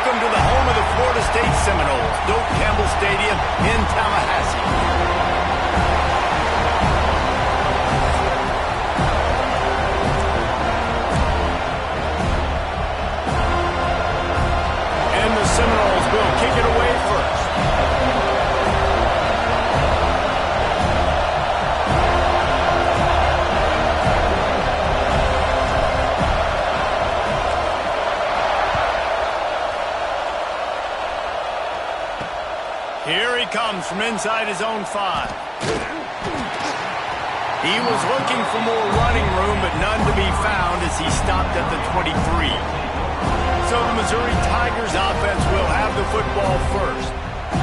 Welcome to the home of the Florida State Seminoles, Doak Campbell Stadium in Tallahassee. And the Seminoles will kick it away first. Here he comes from inside his own 5. He was looking for more running room, but none to be found as he stopped at the 23. So the Missouri Tigers offense will have the football first.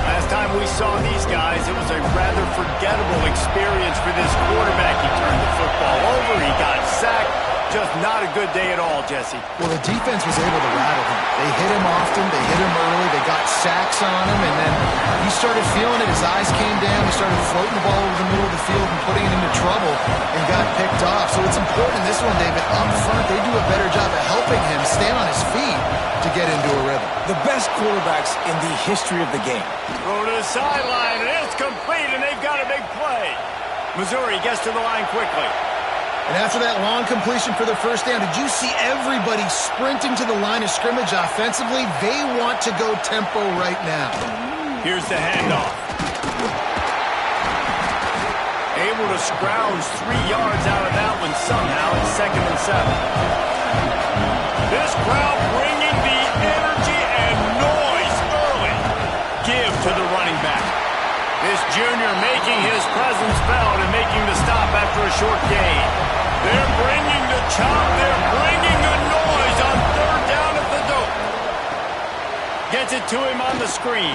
Last time we saw these guys, it was a rather forgettable experience for this quarterback. He turned the football over, he got sacked. Just not a good day at all, Jesse. Well, the defense was able to rattle him. They hit him often, they hit him early, they got sacks on him, and then he started feeling it. His eyes came down, he started floating the ball over the middle of the field and putting it into trouble and got picked off. So it's important in this one, David, up front, they do a better job of helping him stand on his feet to get into a rhythm. The best quarterbacks in the history of the game. Throw to the sideline, and it's complete, and they've got a big play. Missouri gets to the line quickly. And after that long completion for the first down, did you see everybody sprinting to the line of scrimmage offensively? They want to go tempo right now. Here's the handoff. Able to scrounge 3 yards out of that one somehow. It's 2nd and 7. This crowd bringing the energy and noise early. Give to the running back. This junior making his presence felt and making the stop after a short gain. They're bringing the chop. They're bringing the noise on 3rd down at the Doak. Gets it to him on the screen.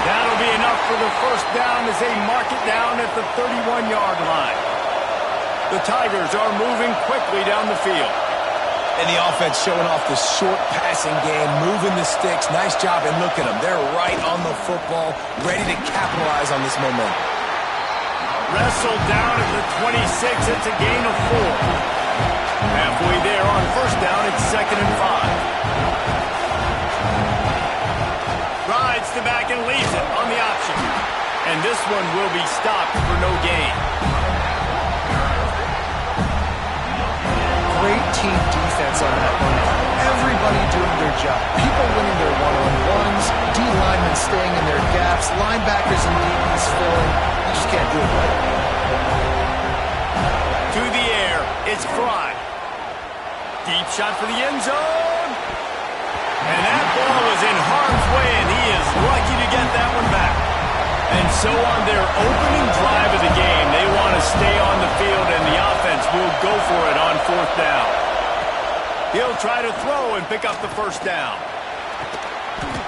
That'll be enough for the first down as they mark it down at the 31-yard line. The Tigers are moving quickly down the field. And the offense showing off the short passing game, moving the sticks. Nice job, and look at them. They're right on the football, ready to capitalize on this momentum. Wrestled down at the 26. It's a gain of 4. Halfway there on first down, it's 2nd and 5. Rides the back and leaves it on the option. And this one will be stopped for no gain. Great team defense on that one. Everybody doing their job. People winning their one-on-ones, D-linemen staying in their gaps, linebackers and DBs filling. You just can't do it right. To the air, it's Fry. Deep shot for the end zone. And that ball was in harm's way, and he is lucky to get that one back. And so on their opening drive of the game, they want to stay on the field, and the offense will go for it on 4th down. He'll try to throw and pick up the first down.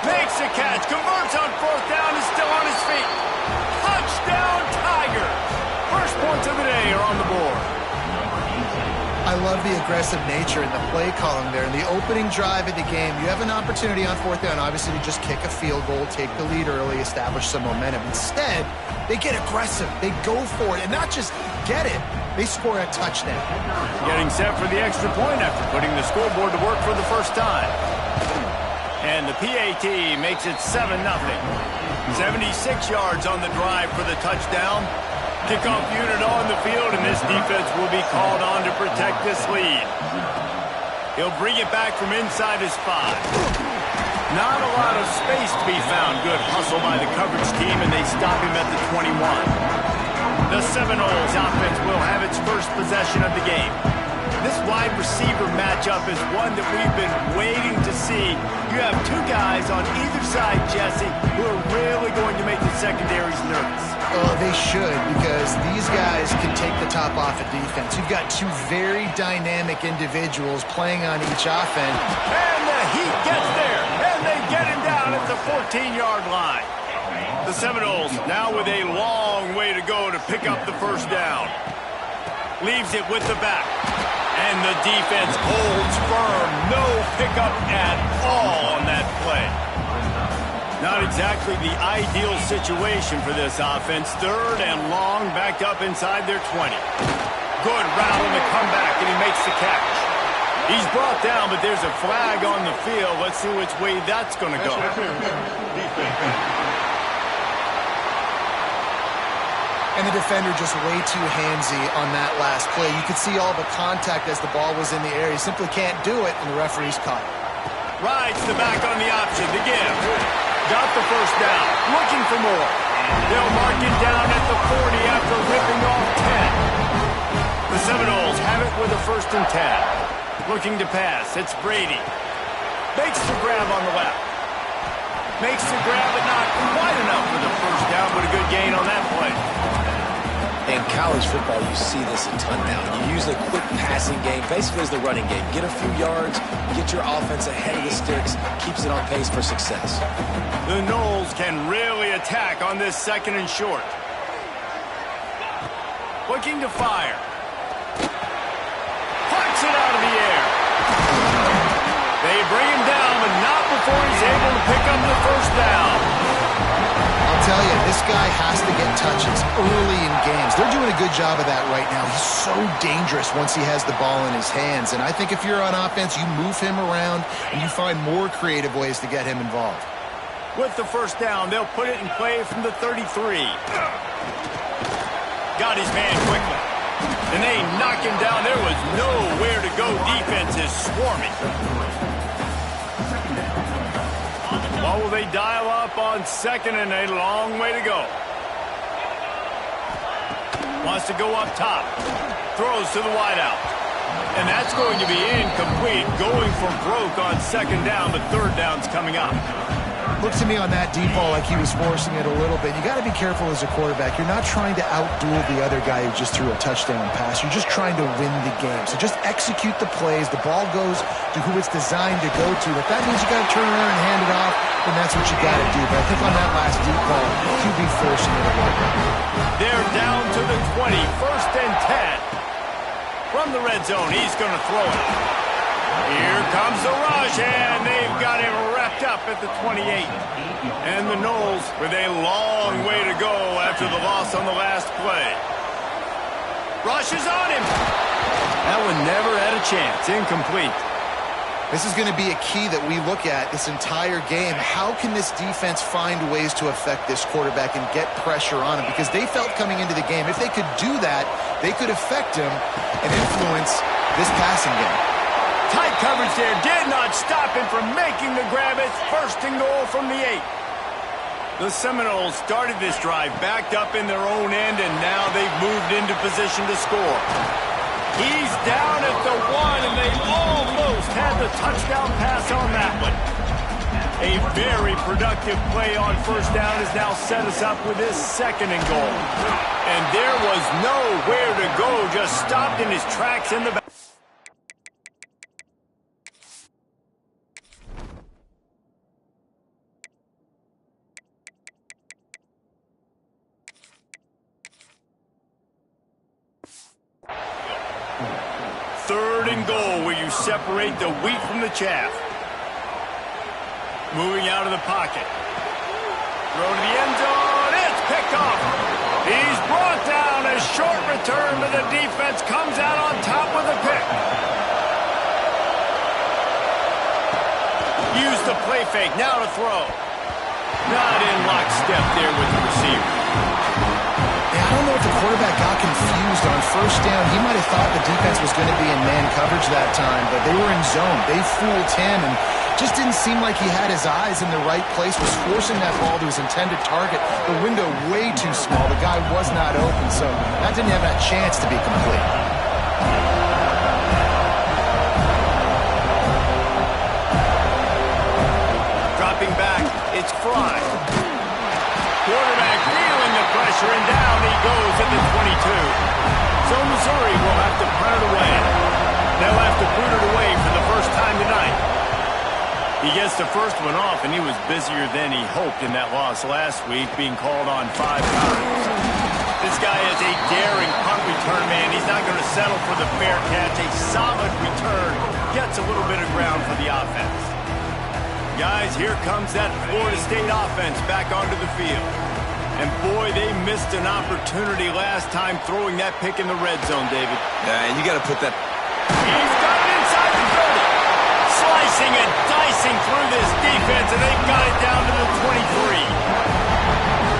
Makes a catch, converts on 4th down, is still on his feet. Touchdown, Tigers! First points of the day are on the board. I love the aggressive nature in the play calling there. In the opening drive of the game, you have an opportunity on 4th down, obviously, to just kick a field goal, take the lead early, establish some momentum. Instead, they get aggressive. They go for it, and not just get it, they score a touchdown. Getting set for the extra point after putting the scoreboard to work for the first time. And the PAT makes it 7-0. 76 yards on the drive for the touchdown. Kickoff unit on the field, and this defense will be called on to protect this lead. He'll bring it back from inside his 5. Not a lot of space to be found. Good hustle by the coverage team, and they stop him at the 21. The Seminoles offense will have its first possession of the game. This wide receiver matchup is one that we've been waiting to see. You have 2 guys on either side, Jesse, who are really going to make the secondaries nervous. Oh, they should, because these guys can take the top off of defense. You've got 2 very dynamic individuals playing on each offense. And the heat gets there, and they get him down at the 14-yard line. The Seminoles now with a long way to go to pick up the first down. Leaves it with the back. And the defense holds firm. No pickup at all on that play. Not exactly the ideal situation for this offense. 3rd and long, backed up inside their 20. Good route on the comeback, and he makes the catch. He's brought down, but there's a flag on the field. Let's see which way that's going to go. And the defender just way too handsy on that last play. You could see all the contact as the ball was in the air. He simply can't do it, and the referee's caught it. Rides the back on the option to give. Got the first down. Looking for more. They'll mark it down at the 40 after ripping off 10. The Seminoles have it with a 1st and 10. Looking to pass. It's Brady. Makes the grab on the left. Makes the grab, but not quite enough for the first down, but a good gain on that play. In college football, you see this a ton now. You use a quick passing game, basically as the running game. Get a few yards, get your offense ahead of the sticks, keeps it on pace for success. The Noles can really attack on this 2nd and short. Looking to fire. Plucks it out of the air. They bring him down, but not before he's able to pick up the first down. I'll tell you, this guy has to get touches early in games. They're doing a good job of that right now. He's so dangerous once he has the ball in his hands. And I think if you're on offense, you move him around and you find more creative ways to get him involved. With the first down, they'll put it in play from the 33. Got his man quickly. And they knock him down. There was nowhere to go. Defense is swarming. What will they dial up on 2nd and a long way to go? Wants to go up top. Throws to the wideout. And that's going to be incomplete. Going for broke on 2nd down, but 3rd down's coming up. Looks to me on that deep ball like he was forcing it a little bit. You got to be careful as a quarterback. You're not trying to outduel the other guy who just threw a touchdown pass. You're just trying to win the game. So just execute the plays. The ball goes to who it's designed to go to. If that means you got to turn around and hand it off, then that's what you got to do. But I think on that last deep ball, he'll be forcing it away. They're down to the 20, 1st and 10. From the red zone, he's going to throw it. Here comes the rush, and they've got him wrapped up at the 28. And the Noles with a long way to go after the loss on the last play. Rush is on him. That one never had a chance. Incomplete. This is going to be a key that we look at this entire game. How can this defense find ways to affect this quarterback and get pressure on him? Because they felt coming into the game, if they could do that, they could affect him and influence this passing game. Tight coverage there. Did not stop him from making the grab. It's 1st and goal from the 8. The Seminoles started this drive backed up in their own end, and now they've moved into position to score. He's down at the 1, and they almost had the touchdown pass on that one. A very productive play on 1st down has now set us up with this 2nd and goal. And there was nowhere to go, just stopped in his tracks in the back. Goal where you separate the wheat from the chaff. Moving out of the pocket. Throw to the end zone. It's picked off. He's brought down. A short return, but the defense comes out on top with a pick. Use the play fake. Now to throw. Not in lockstep there with the receiver. I don't know if the quarterback got confused on 1st down. He might have thought the defense was going to be in man coverage that time, but they were in zone. They fooled him and just didn't seem like he had his eyes in the right place, was forcing that ball to his intended target. The window way too small. The guy was not open, so that didn't have that chance to be complete. Dropping back, it's Fry. Quarterback feeling the pressure, and down he goes at the 22. So Missouri will have to punt it away. They'll have to put it away for the first time tonight. He gets the first one off, and he was busier than he hoped in that loss last week, being called on 5 times. This guy is a daring punt return man. He's not going to settle for the fair catch. A solid return gets a little bit of ground for the offense. Guys, here comes that Florida State offense back onto the field. And boy, they missed an opportunity last time throwing that pick in the red zone, David. Yeah, and you got to put that. He's got it inside the goal racing through this defense, and they've got it down to the 23.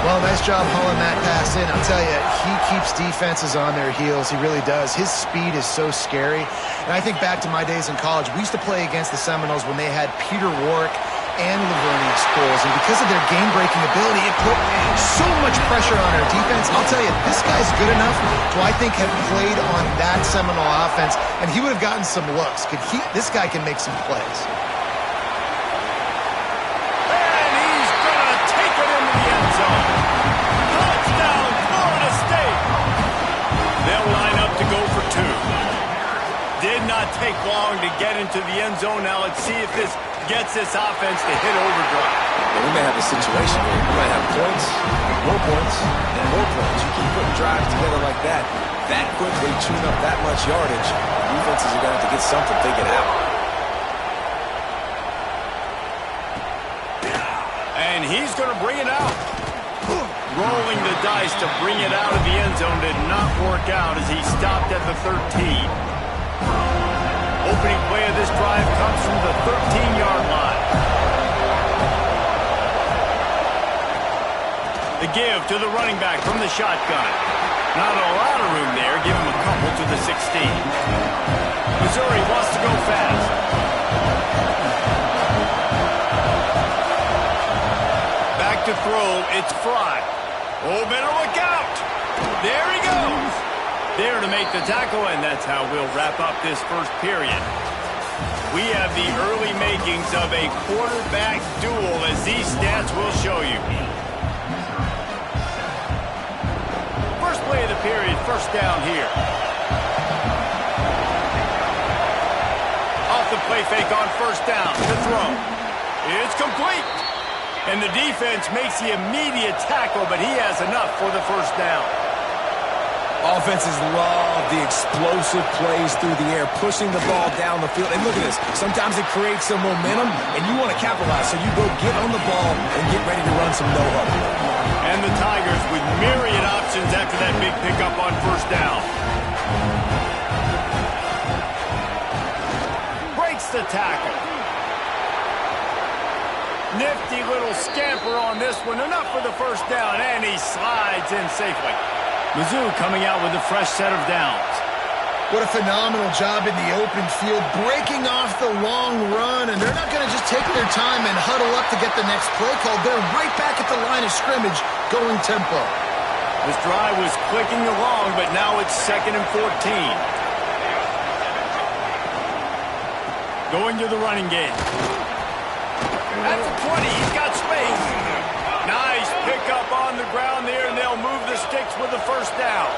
Well, nice job hauling that pass in. I'll tell you, he keeps defenses on their heels. He really does. His speed is so scary. And I think back to my days in college. We used to play against the Seminoles when they had Peter Warwick and Lavernius Scholes. And because of their game-breaking ability, it put so much pressure on our defense. I'll tell you, this guy's good enough to, I think, have played on that Seminole offense, and he would have gotten some looks. This guy can make some plays. And he's going to take it into the end zone. Touchdown, Florida State. They'll line up to go for two. Did not take long to get into the end zone. Now let's see if this gets this offense to hit overdrive. Well, we may have a situation where we might have points, more points, and more points. You keep putting drives together like that quickly, chewing up that much yardage, defenses are going to have to get something figured out. And he's going to bring it out. Rolling the dice to bring it out of the end zone did not work out as he stopped at the 13. Opening play of this drive comes from the 13-yard line. The give to the running back from the shotgun. Not a lot of room there. Give him a couple to the 16. Missouri wants to go fast. Back to throw. It's Fry. Oh, better look out. There he goes. There to make the tackle, and that's how we'll wrap up this first period. We have the early makings of a quarterback duel, as these stats will show you. First play of the period, first down here. Off the play fake on first down, to throw. It's complete. And the defense makes the immediate tackle, but he has enough for the first down. Offenses love the explosive plays through the air, pushing the ball down the field. And look at this. Sometimes it creates some momentum, and you want to capitalize. So you go get on the ball and get ready to run some no-huddle. And the Tigers with myriad options after that big pickup on first down. Breaks the tackle. Nifty little scamper on this one. Enough for the first down, and he slides in safely. Mizzou coming out with a fresh set of downs. What a phenomenal job in the open field, breaking off the long run, and they're not going to just take their time and huddle up to get the next play called. They're right back at the line of scrimmage, going tempo. This drive was clicking along, but now it's 2nd and 14. Going to the running game. At the 20, he's got space. Nice pickup on the ground there, and they'll move the sticks with the first down.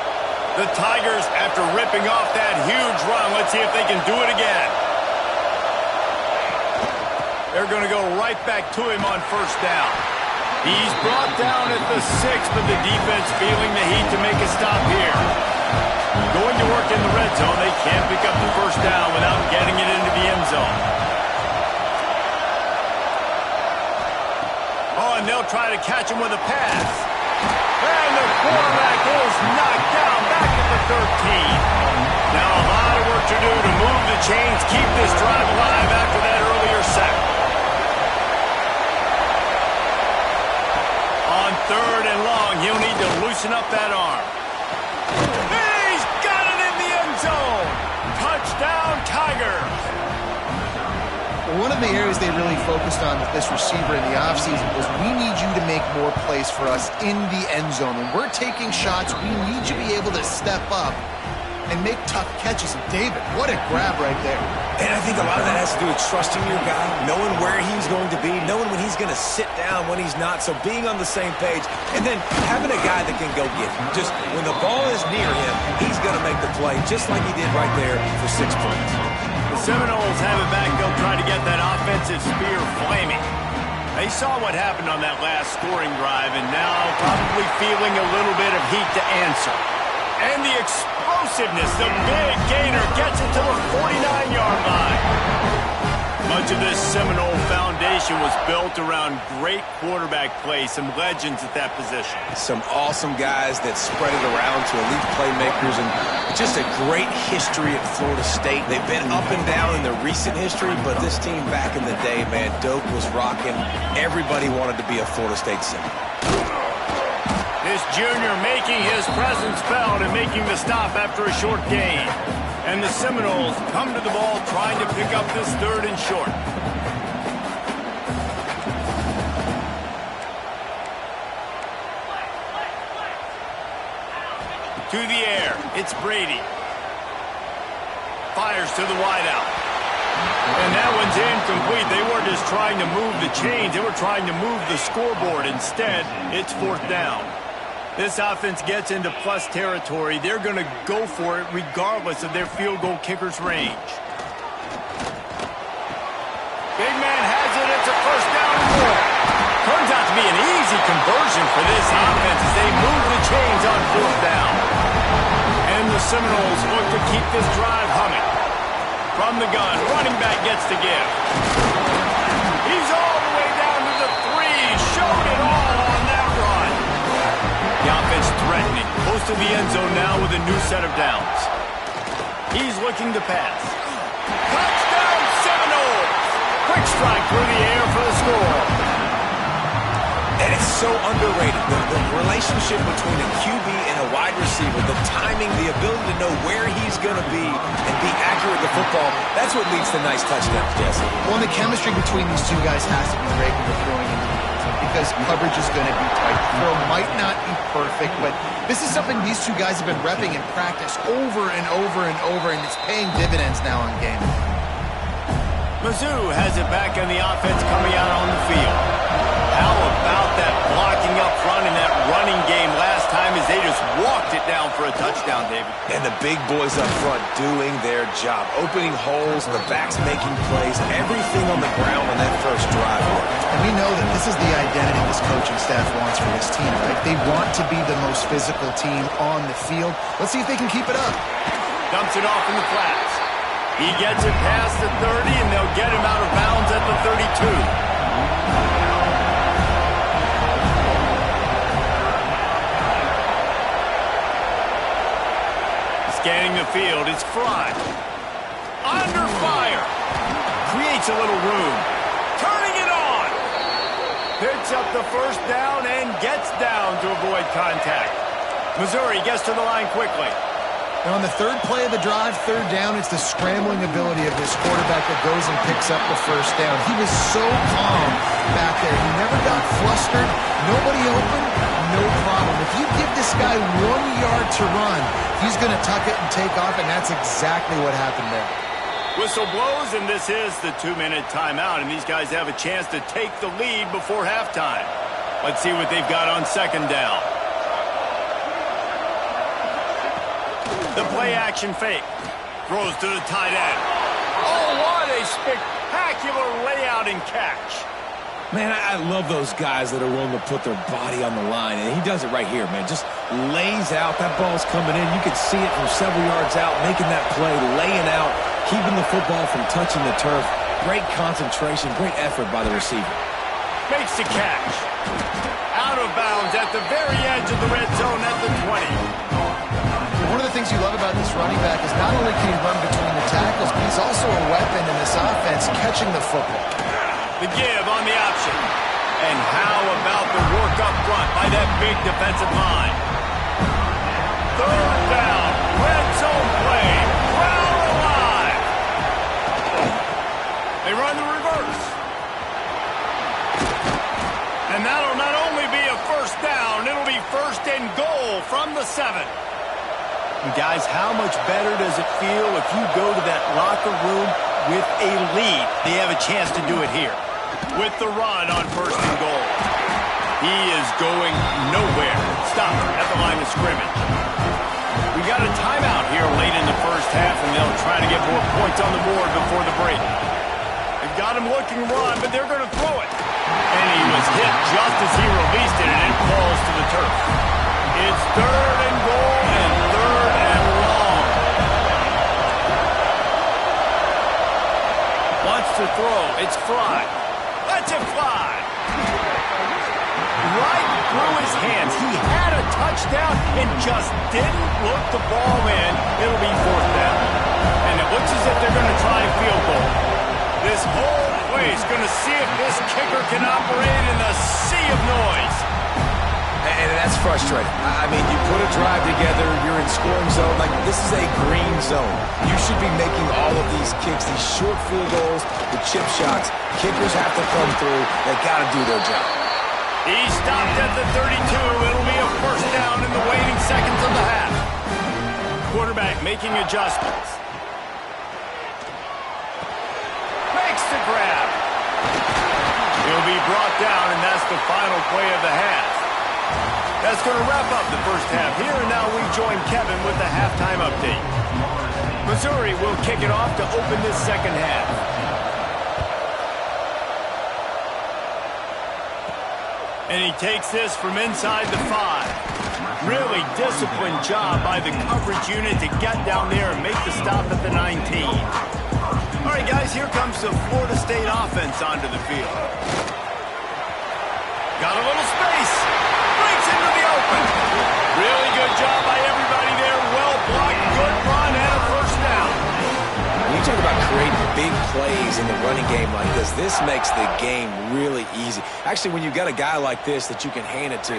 The Tigers, after ripping off that huge run, let's see if they can do it again. They're going to go right back to him on first down. He's brought down at the 6, but the defense feeling the heat to make a stop here. Going to work in the red zone. They can't pick up the first down without getting it into the end zone. Oh, and they'll try to catch him with a pass. And the quarterback is knocked down back at the 13. Now a lot of work to do to move the chains, keep this drive alive after that earlier sack. On 3rd and long, he'll need to loosen up that arm. He's got it in the end zone. Touchdown, Tigers. One of the areas they really focused on with this receiver in the offseason was we need you to make more plays for us in the end zone. When we're taking shots, we need you to be able to step up and make tough catches. And David, what a grab right there. And I think a lot of that has to do with trusting your guy, knowing where he's going to be, knowing when he's going to sit down, when he's not. So being on the same page, and then having a guy that can go get him. Just when the ball is near him, he's going to make the play, just like he did right there for 6 points. The Seminoles have it back. They'll try to get that offensive spear flaming. They saw what happened on that last scoring drive, and now probably feeling a little bit of heat to answer. And the explosiveness, the big gainer gets it to the 49-yard line. Much of this Seminole foundation organization was built around great quarterback play, some legends at that position. Some awesome guys that spread it around to elite playmakers, and just a great history at Florida State. They've been up and down in the recent history, but this team back in the day, man, Doak was rocking. Everybody wanted to be a Florida State Seminole. This junior making his presence felt and making the stop after a short gain. And the Seminoles come to the ball trying to pick up this 3rd and short. To the air, it's Brady. Fires to the wideout. And that one's incomplete. They weren't just trying to move the chains. They were trying to move the scoreboard. Instead, it's 4th down. This offense gets into plus territory. They're going to go for it regardless of their field goal kicker's range. Big man has it. It's a 1st down and more. Turns out to be an easy conversion for this offense as they move the chains on 4th down. And the Seminoles look to keep this drive humming. From the gun, running back gets to give. He's all the way down to the 3. Showed it all on that run. The offense threatening. Close to the end zone now with a new set of downs. He's looking to pass. Touchdown Seminoles! Quick strike through the air for the score. And it's so underrated. The relationship between a QB and a wide receiver, the timing, the ability to know where he's going to be and be accurate with the football, that's what leads to nice touchdowns, Jesse. Well, the chemistry between these two guys has to be great when they're throwing into the end zone because coverage is going to be tight. The throw might not be perfect, but this is something these two guys have been repping in practice over and over and over, and it's paying dividends now in game. Mizzou has it back on the offense coming out on the field. How about that blocking up front in that running game last time as they just walked it down for a touchdown, David? And the big boys up front doing their job, opening holes, the backs making plays, everything on the ground on that first drive. And we know that this is the identity this coaching staff wants for this team, right? They want to be the most physical team on the field. Let's see if they can keep it up. Dumps it off in the flats. He gets it past the 30, and they'll get him out of bounds at the 32. Scanning the field, it's Fry. Under fire. Creates a little room. Turning it on. Picks up the 1st down and gets down to avoid contact. Missouri gets to the line quickly. Now on the 3rd play of the drive, 3rd down, it's the scrambling ability of this quarterback that goes and picks up the 1st down. He was so calm back there. He never got flustered. Nobody open, no problem. If you give this guy 1 yard to run, he's going to tuck it and take off, and that's exactly what happened there. Whistle blows, and this is the 2-minute timeout, and these guys have a chance to take the lead before halftime. Let's see what they've got on 2nd down. The play-action fake. Throws to the tight end. Oh, what a spectacular layout and catch. Man, I love those guys that are willing to put their body on the line, and he does it right here, man. Just lays out. That ball's coming in. You can see it from several yards out, making that play, laying out, keeping the football from touching the turf. Great concentration, great effort by the receiver. Makes the catch. Out of bounds at the very edge of the red zone at the 20. One of the things you love about this running back is not only can he run between the tackles, but he's also a weapon in this offense catching the football. The give on the option. And how about the work up front by that big defensive line? 3rd down. Red zone play. Crowd alive. They run the reverse. And that'll not only be a 1st down, it'll be 1st and goal from the 7. And guys, how much better does it feel if you go to that locker room with a lead? They have a chance to do it here. With the run on 1st and goal. He is going nowhere. Stop at the line of scrimmage. We got a timeout here late in the 1st half, and they'll try to get more points on the board before the break. They've got him looking run, but they're going to throw it. And he was hit just as he released it, and it falls to the turf. It's 3rd and goal and 3rd and long. Wants to throw. It's Fry. A lets it fly. Right through his hands. He had a touchdown and just didn't look the ball in. It'll be fourth down. And it looks as if they're going to try a field goal. This whole place going to see if this kicker can operate in the sea of noise. And that's frustrating. I mean, you put a drive together, you're in scoring zone. Like, this is a green zone. You should be making all of these kicks, these short field goals, the chip shots. Kickers have to come through. They got to do their job. He stopped at the 32. It'll be a first down in the waning seconds of the half. Quarterback making adjustments. Makes the grab. He'll be brought down, and that's the final play of the half. That's going to wrap up the first half here, and now we join Kevin with the halftime update. Missouri will kick it off to open this second half. And he takes this from inside the 5. Really disciplined job by the coverage unit to get down there and make the stop at the 19. All right, guys, here comes the Florida State offense onto the field. Got a little space. Breaks into the open. Really good job by everybody there. Well blocked, good run, and a first down. When you talk about creating big plays in the running game like this makes the game really easy. Actually, when you've got a guy like this that you can hand it to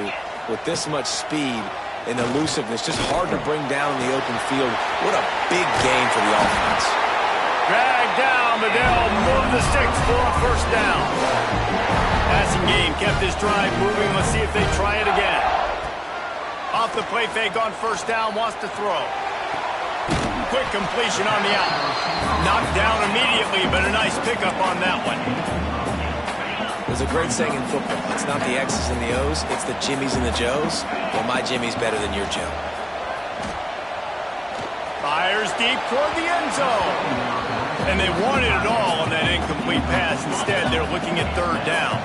with this much speed and elusiveness, just hard to bring down in the open field. What a big game for the offense. Dragged down, but they'll move the sticks for a first down. Passing game kept this drive moving. Let's see if they try it again. Off the play fake on first down, wants to throw. Quick completion on the out. Knocked down immediately, but a nice pickup on that one. There's a great saying in football. It's not the X's and the O's, it's the Jimmies and the Joes. Well, my Jimmy's better than your Joe. Fires deep toward the end zone. And they wanted it all on that incomplete pass. Instead, they're looking at third down.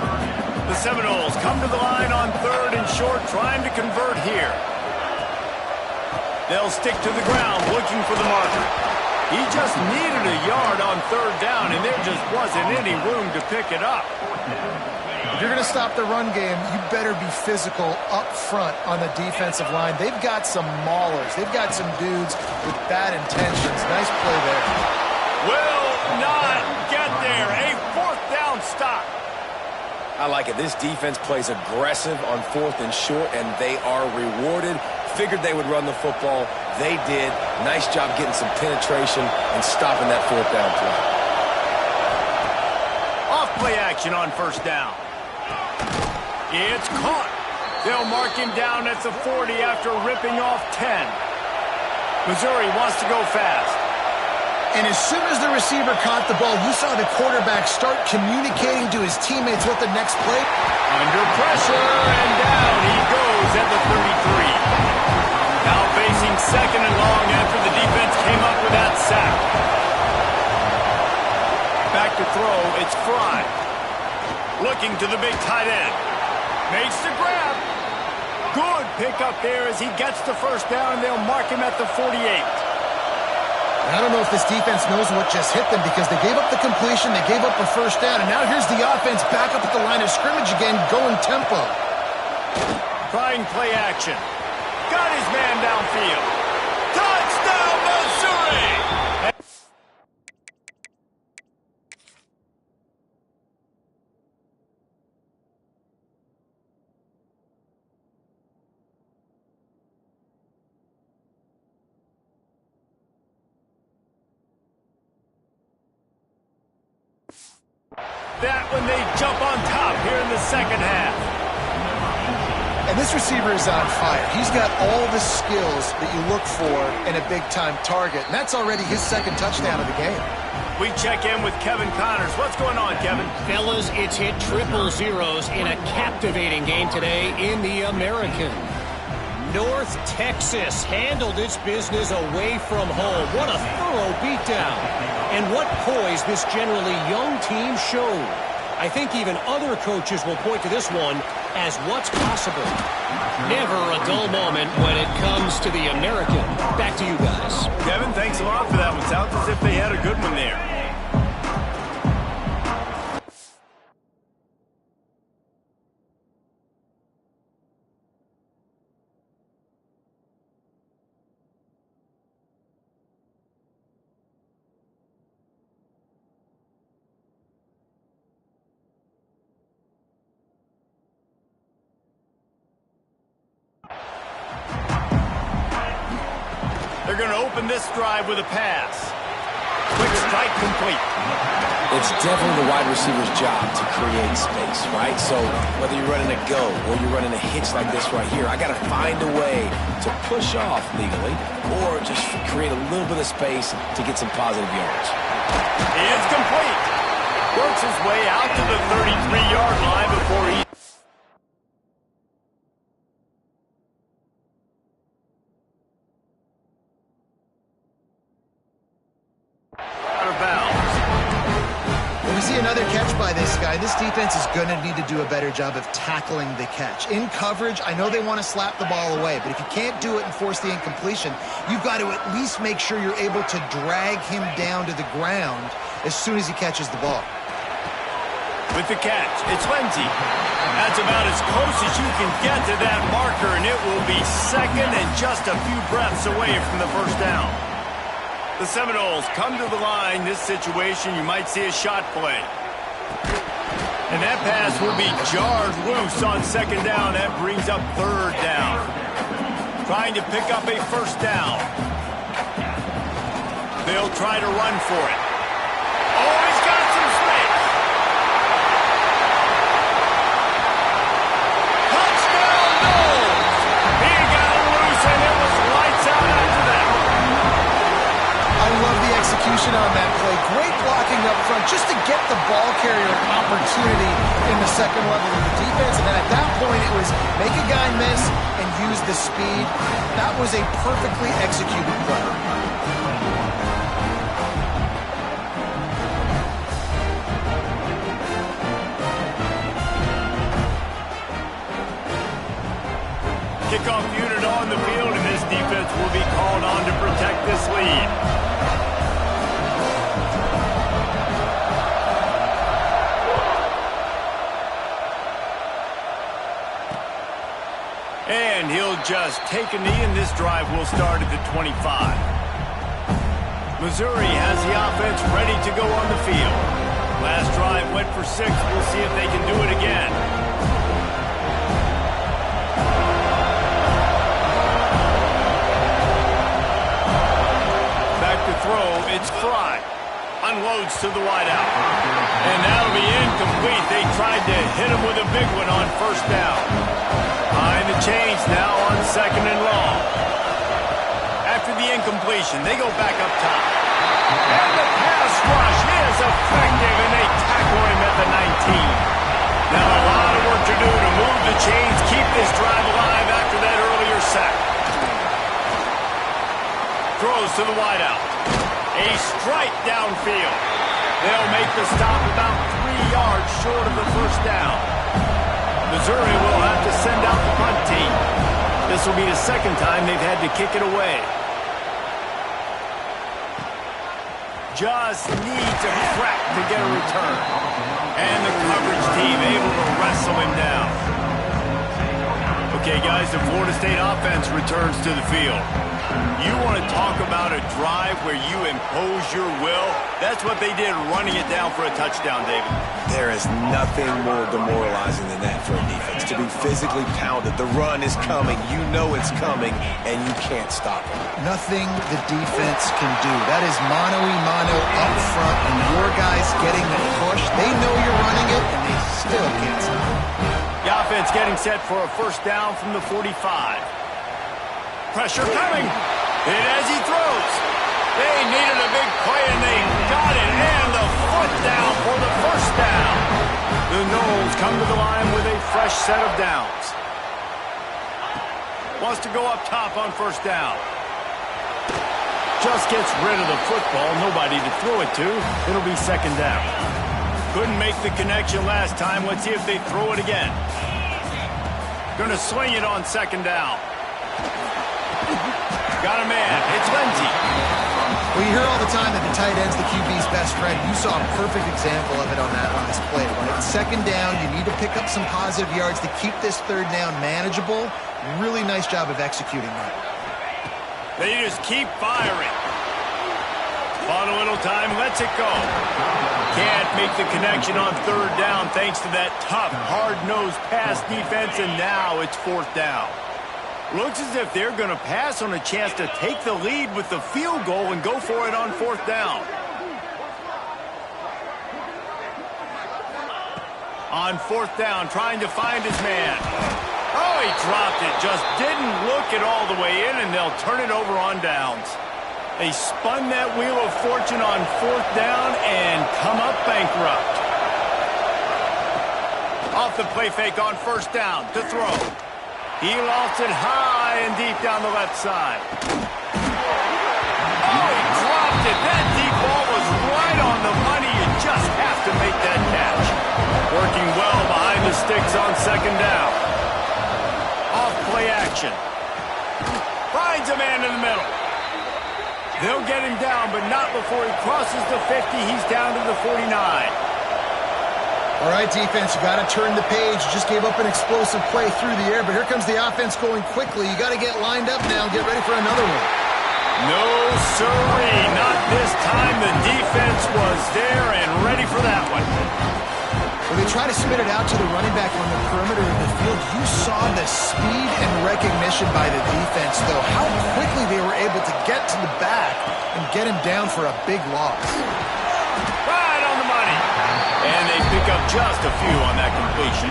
The Seminoles come to the line on third and short, trying to convert here. They'll stick to the ground, looking for the marker. He just needed a yard on third down, and there just wasn't any room to pick it up. If you're going to stop the run game, you better be physical up front on the defensive line. They've got some maulers. They've got some dudes with bad intentions. Nice play there. Will not get there. A fourth down stop. I like it. This defense plays aggressive on fourth and short, and they are rewarded. Figured they would run the football. They did. Nice job getting some penetration and stopping that fourth down play. Off play action on first down. It's caught. They'll mark him down at the 40 after ripping off 10. Missouri wants to go fast. And as soon as the receiver caught the ball, you saw the quarterback start communicating to his teammates what the next play. Under pressure, and down he goes at the 33. Now facing second and long after the defense came up with that sack. Back to throw, it's Fry. Looking to the big tight end. Makes the grab. Good pickup there as he gets the first down, and they'll mark him at the 48. I don't know if this defense knows what just hit them because they gave up the completion, they gave up a first down, and now here's the offense back up at the line of scrimmage again, going tempo. Trying play action. Got his man downfield. Touchdown, Missouri! That when they jump on top here in the second half. And this receiver is on fire. He's got all the skills that you look for in a big-time target, and that's already his second touchdown of the game. We check in with Kevin Connors. What's going on, Kevin? Fellas, it's hit triple zeros in a captivating game today in the American. North Texas handled its business away from home. What a thorough beatdown. And what poise this generally young team showed. I think even other coaches will point to this one as what's possible. Never a dull moment when it comes to the American. Back to you guys. Kevin, thanks a lot for that one. Sounds as if they had a good one there. They're going to open this drive with a pass. Quick strike complete. It's definitely the wide receiver's job to create space, right? So whether you're running a go or you're running a hitch like this right here, I got to find a way to push off legally or just create a little bit of space to get some positive yards. It's complete. Works his way out to the 33-yard line before he... out of bounds. When we see another catch by this guy, this defense is going to need to do a better job of tackling the catch. In coverage, I know they want to slap the ball away, but if you can't do it and force the incompletion, you've got to at least make sure you're able to drag him down to the ground as soon as he catches the ball. With the catch, it's Lindsey. That's about as close as you can get to that marker, and it will be second and just a few breaths away from the first down. The Seminoles come to the line. This situation, you might see a shot play. And that pass will be jarred loose on second down. That brings up third down. Trying to pick up a first down. They'll try to run for it. Oh, he's got some space. Touchdown, Noles. He got it loose, and it was lights out after that. I love the execution on that play. Great blocking up front just to get the ball carrier an opportunity in the second level of the defense. And then at that point, it was make a guy miss and use the speed. That was a perfectly executed play. Kickoff unit on the field, and this defense will be called on to protect this lead. And he'll just take a knee, and this drive will start at the 25. Missouri has the offense ready to go on the field. Last drive went for 6. We'll see if they can do it again. Back to throw, it's Fry. Unloads to the wideout. And that'll be incomplete. They tried to hit him with a big one on first down. Behind the chains now on second and long. After the incompletion, they go back up top. And the pass rush is effective, and they tackle him at the 19. Now a lot of work to do to move the chains, keep this drive alive after that earlier sack. Throws to the wideout. A strike downfield. They'll make the stop about 3 yards short of the first down. Missouri will have to send out the punt team. This will be the second time they've had to kick it away. Just needs a crack to get a return. And the coverage team able to wrestle him down. Okay, guys, the Florida State offense returns to the field. You want to talk about a drive where you impose your will? That's what they did, running it down for a touchdown, David. There is nothing more demoralizing than that for a defense, to be physically pounded. The run is coming. You know it's coming, and you can't stop it. Nothing the defense can do. That is mano-a-mano up front, and your guys getting the push. They know you're running it, and they still can't stop it. The offense getting set for a first down from the 45. Pressure coming. And as he throws, they needed a big play, and they got it. And the foot down for the first down. The Noles come to the line with a fresh set of downs. Wants to go up top on first down. Just gets rid of the football. Nobody to throw it to. It'll be second down. Couldn't make the connection last time. Let's see if they throw it again. Going to swing it on second down. Got a man. It's Lindsey. Well, you hear all the time that the tight end's the QB's best friend. You saw a perfect example of it on that last play, right? Second down, you need to pick up some positive yards to keep this third down manageable. Really nice job of executing that. They just keep firing. On a little time, lets it go. Can't make the connection on third down thanks to that tough, hard-nosed pass defense, and now it's fourth down. Looks as if they're going to pass on a chance to take the lead with the field goal and go for it on 4th down. On 4th down, trying to find his man. Oh, he dropped it. Just didn't look it all the way in, and they'll turn it over on downs. They spun that wheel of fortune on 4th down and come up bankrupt. Off the play fake on 1st down to throw. He lost it high and deep down the left side. Oh, he dropped it. That deep ball was right on the money. You just have to make that catch. Working well behind the sticks on 2nd down. Off play action. Finds a man in the middle. They'll get him down, but not before he crosses the 50. He's down to the 49. All right, defense, you got to turn the page. You just gave up an explosive play through the air, but here comes the offense going quickly. You got to get lined up now and get ready for another one. No, sirree, not this time. The defense was there and ready for that one. When they try to spit it out to the running back on the perimeter of the field, you saw the speed and recognition by the defense, though. How quickly they were able to get to the back and get him down for a big loss. Right on the money. And they pick up just a few on that completion.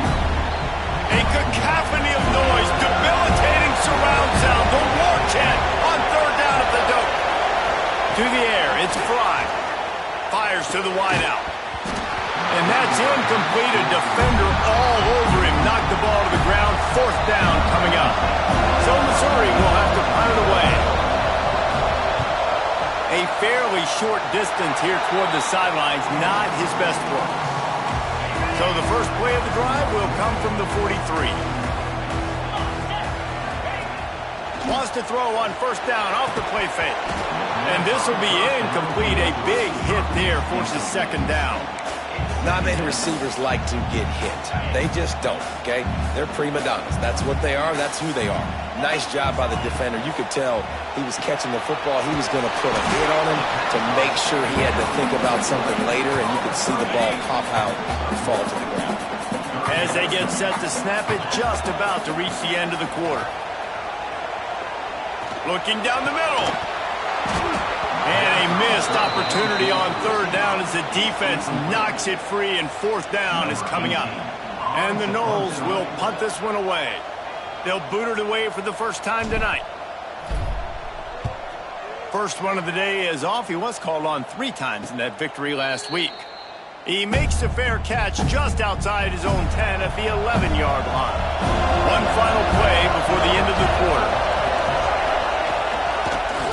A cacophony of noise, debilitating surround sound. The war chant on 3rd down at the dope. To the air, it's Fry. Fires to the wideout. And that's incomplete. A defender all over him. Knocked the ball to the ground. 4th down coming up. So Missouri will have to punt it away. A fairly short distance here toward the sidelines. Not his best work. So the first play of the drive will come from the 43. Wants to throw on 1st down off the play fake. And this will be incomplete. A big hit there forces 2nd down. Not many receivers like to get hit. They just don't, okay? They're prima donnas. That's what they are. That's who they are. Nice job by the defender. You could tell he was catching the football. He was going to put a hit on him to make sure he had to think about something later, and you could see the ball pop out and fall to the ground. As they get set to snap it, just about to reach the end of the quarter. Looking down the middle. And a missed opportunity on 3rd down as the defense knocks it free, and 4th down is coming up. And the Noles will punt this one away. They'll boot it away for the first time tonight. First one of the day is off. He was called on 3 times in that victory last week. He makes a fair catch just outside his own 10 at the 11-yard line. One final play before the end of the quarter.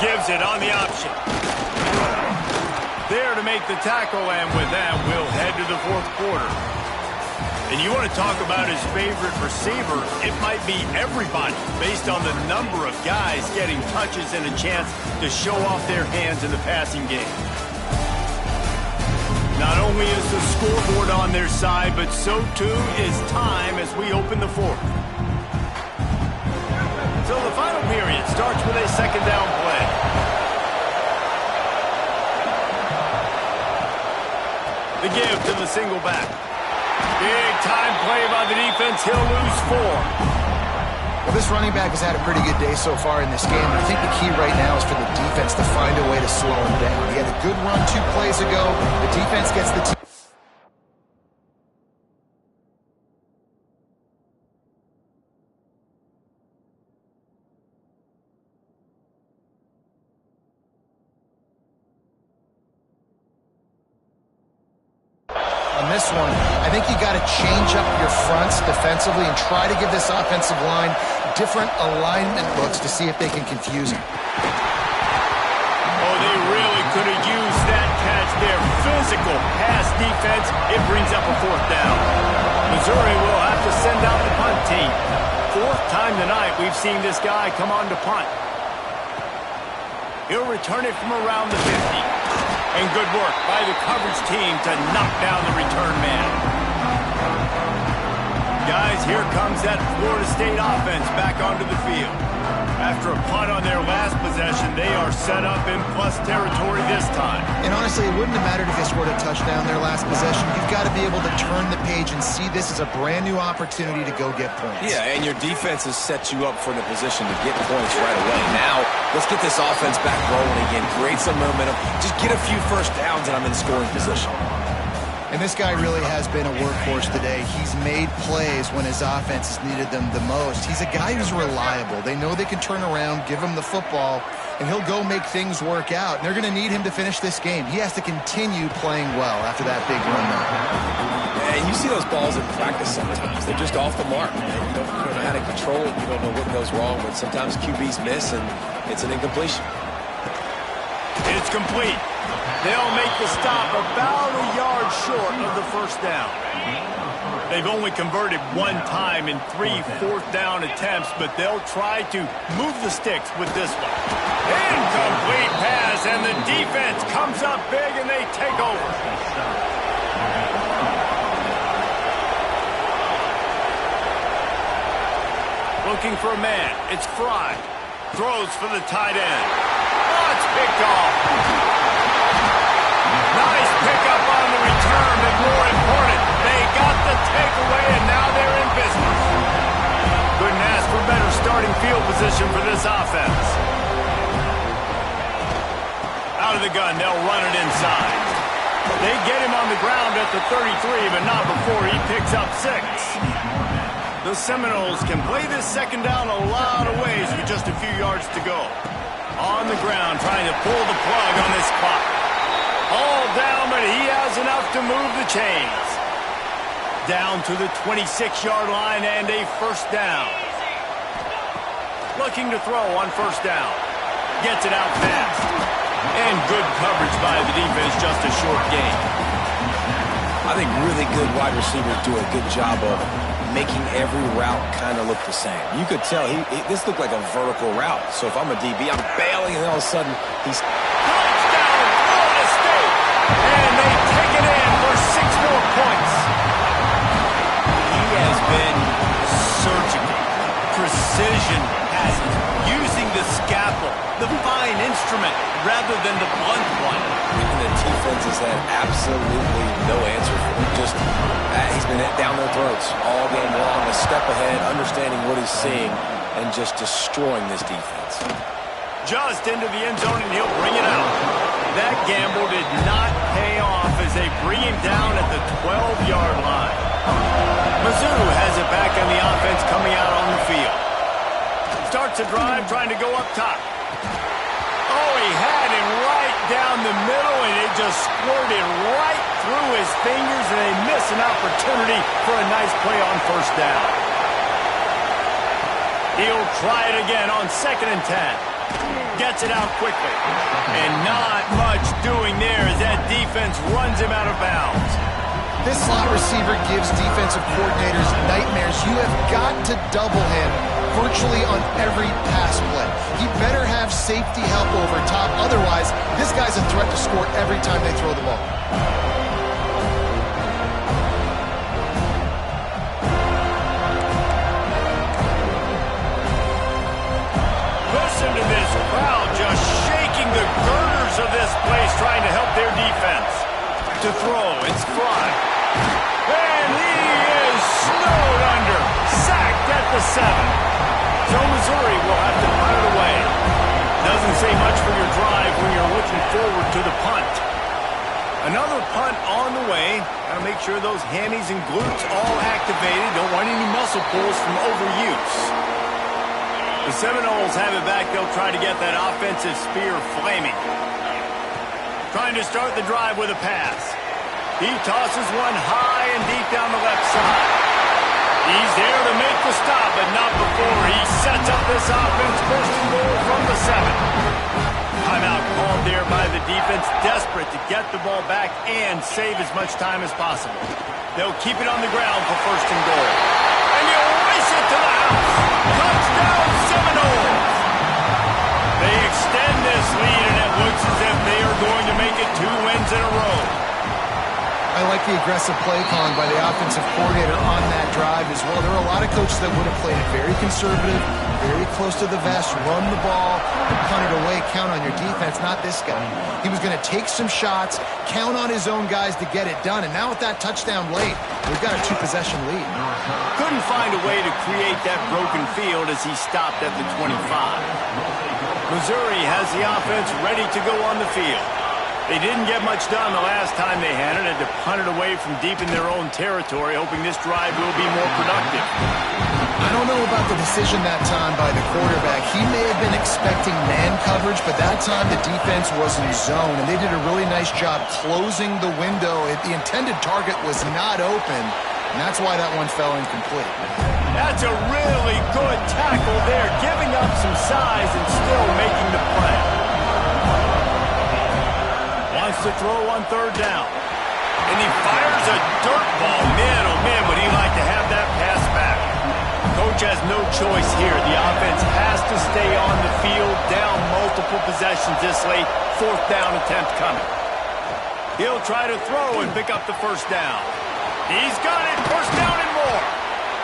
Gives it on the option. There to make the tackle, and with that, we'll head to the 4th quarter. And you want to talk about his favorite receiver, it might be everybody, based on the number of guys getting touches and a chance to show off their hands in the passing game. Not only is the scoreboard on their side, but so too is time as we open the 4th. So the final period starts with a 2nd down play. The give to the single back. Big time play by the defense. He'll lose 4. Well, this running back has had a pretty good day so far in this game. I think the key right now is for the defense to find a way to slow him down. He had a good run 2 plays ago. The defense gets the team. On this one, I think you got to change up your fronts defensively and try to give this offensive line different alignment looks to see if they can confuse him. Oh, they really could have used that catch there. Physical pass defense. It brings up a 4th down. Missouri will have to send out the punt team. 4th time tonight we've seen this guy come on to punt. He'll return it from around the 50. And good work by the coverage team to knock down the return man. Guys, here comes that Florida State offense back onto the field. After a punt on their last possession, they are set up in plus territory this time. And honestly, it wouldn't have mattered if they scored a touchdown their last possession. You've got to be able to turn the page and see this as a brand new opportunity to go get points. Yeah, and your defense has set you up for the position to get points right away. Now, let's get this offense back rolling again, create some momentum, just get a few first downs, and I'm in scoring position. And this guy really has been a workhorse today. He's made plays when his offense has needed them the most. He's a guy who's reliable. They know they can turn around, give him the football, and he'll go make things work out. And they're going to need him to finish this game. He has to continue playing well after that big run there. And you see those balls in practice sometimes. They're just off the mark. You don't know how to control it. You don't know what goes wrong. But sometimes QBs miss, and it's an incompletion. It's complete. They'll make the stop about a yard short of the first down. They've only converted one time in 3 fourth-down attempts, but they'll try to move the sticks with this one. Incomplete pass, and the defense comes up big, and they take over. Looking for a man. It's Fry. Throws for the tight end. Oh, it's picked off. Nice pickup on the return, but more important, they got the takeaway, and now they're in business. Couldn't ask for better starting field position for this offense. Out of the gun, they'll run it inside. They get him on the ground at the 33, but not before he picks up 6. The Seminoles can play this second down a lot of ways with just a few yards to go. On the ground, trying to pull the plug on this clock. All down, but he has enough to move the chains. Down to the 26-yard line and a first down. Looking to throw on first down. Gets it out fast. And good coverage by the defense, just a short gain. I think really good wide receivers do a good job of making every route kind of look the same. You could tell this looked like a vertical route. So if I'm a DB, I'm bailing, and all of a sudden he's... Touchdown, Florida State! And they take it in for 6 more points. He has been surgical, precision passes, using the scalpel, the fine instrument, rather than the blunt one. And the defense has had absolutely no answer for him. Just, he's been down their throats all game long, a step ahead, understanding what he's seeing, and just destroying this defense. Just into the end zone, and he'll bring it out. That gamble did not pay off as they bring him down at the 12-yard line. Mizzou has it back on the offense coming out on the field. Starts a drive trying to go up top. Oh, he had him right down the middle, and it just squirted right through his fingers, and they miss an opportunity for a nice play on first down. He'll try it again on 2nd and 10. Gets it out quickly. And not much doing there as that defense runs him out of bounds. This slot receiver gives defensive coordinators nightmares. You have got to double him virtually on every pass play. He better have safety help over top. Otherwise, this guy's a threat to score every time they throw the ball. Listen to this crowd just shaking the girders of this place, trying to help their defense. To throw, it's Fry. And he is snowed under. Sacked at the 7. So Missouri will have to punt it away. Doesn't say much for your drive when you're looking forward to the punt. Another punt on the way. Got to make sure those hammies and glutes all activated. Don't want any muscle pulls from overuse. The Seminoles have it back. They'll try to get that offensive spear flaming. Trying to start the drive with a pass. He tosses one high and deep down the left side. He's there to make the stop, but not before he sets up this offense. First and goal from the 7. Timeout called there by the defense, desperate to get the ball back and save as much time as possible. They'll keep it on the ground for first and goal. And you race it to the house. Touchdown Seminoles! They extend this lead, and it looks as if they are going to make it 2 wins in a row. I like the aggressive play calling by the offensive coordinator on that drive as well. There are a lot of coaches that would have played it very conservative, very close to the vest, run the ball, punt it away, count on your defense. Not this guy. He was going to take some shots, count on his own guys to get it done. And now with that touchdown late, we've got a 2-possession lead. Couldn't find a way to create that broken field as he stopped at the 25. Missouri has the offense ready to go on the field. They didn't get much done the last time they had it, had to punt it away from deep in their own territory, hoping this drive will be more productive. I don't know about the decision that time by the quarterback. He may have been expecting man coverage, but that time the defense was in zone, and they did a really nice job closing the window. The intended target was not open, and that's why that one fell incomplete. That's a really good tackle there, giving up some size and still making the play. Wants to throw on third down. And he fires a dirt ball. Man, oh man, would he like to have that pass back. Coach has no choice here. The offense has to stay on the field, down multiple possessions this late. Fourth down attempt coming. He'll try to throw and pick up the first down. He's got it. First down and more.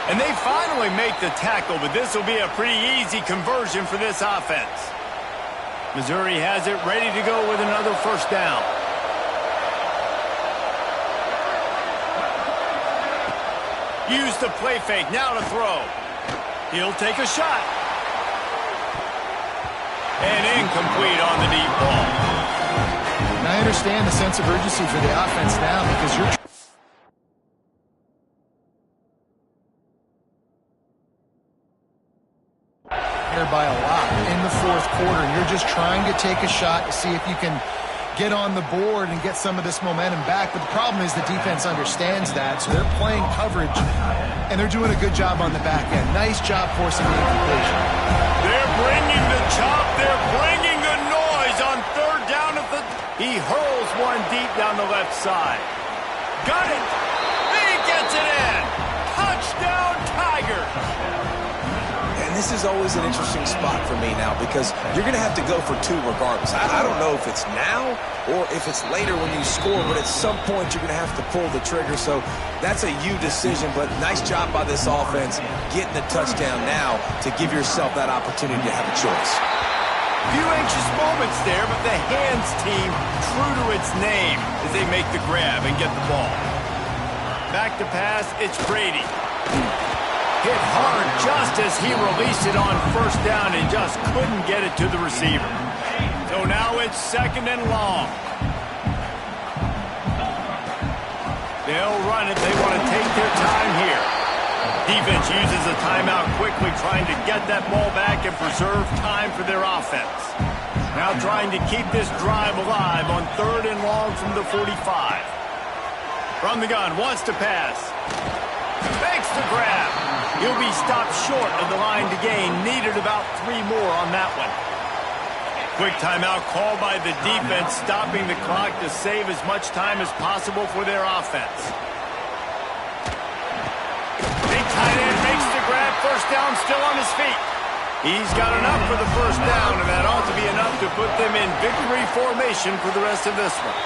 And they finally make the tackle, but this will be a pretty easy conversion for this offense. Missouri has it ready to go with another first down. Use the play fake. Now to throw. He'll take a shot. And incomplete on the deep ball. And I understand the sense of urgency for the offense now because you're by a lot in the fourth quarter, and you're just trying to take a shot to see if you can get on the board and get some of this momentum back. But the problem is the defense understands that, so they're playing coverage, and they're doing a good job on the back end. Nice job forcing the incompletion. They're bringing the chop. They're bringing the noise on third down. He hurls one deep down the left side. Got it. He gets it in. Touchdown, Tigers. And this is always an interesting spot for me now because you're going to have to go for two regardless. I don't know if it's now or if it's later when you score, but at some point you're going to have to pull the trigger. So that's a you decision, but nice job by this offense getting the touchdown now to give yourself that opportunity to have a choice. Few anxious moments there, but the hands team true to its name as they make the grab and get the ball. Back to pass, it's Brady. Hit hard just as he released it on first down and just couldn't get it to the receiver. So now it's second and long. They'll run it. They want to take their time here. Defense uses a timeout quickly, trying to get that ball back and preserve time for their offense. Now trying to keep this drive alive on third and long from the 45. From the gun, wants to pass. Fakes the grab. He'll be stopped short of the line to gain. Needed about 3 more on that one. Quick timeout called by the defense, stopping the clock to save as much time as possible for their offense. Big tight end makes the grab. First down, still on his feet. He's got enough for the first down, and that ought to be enough to put them in victory formation for the rest of this one.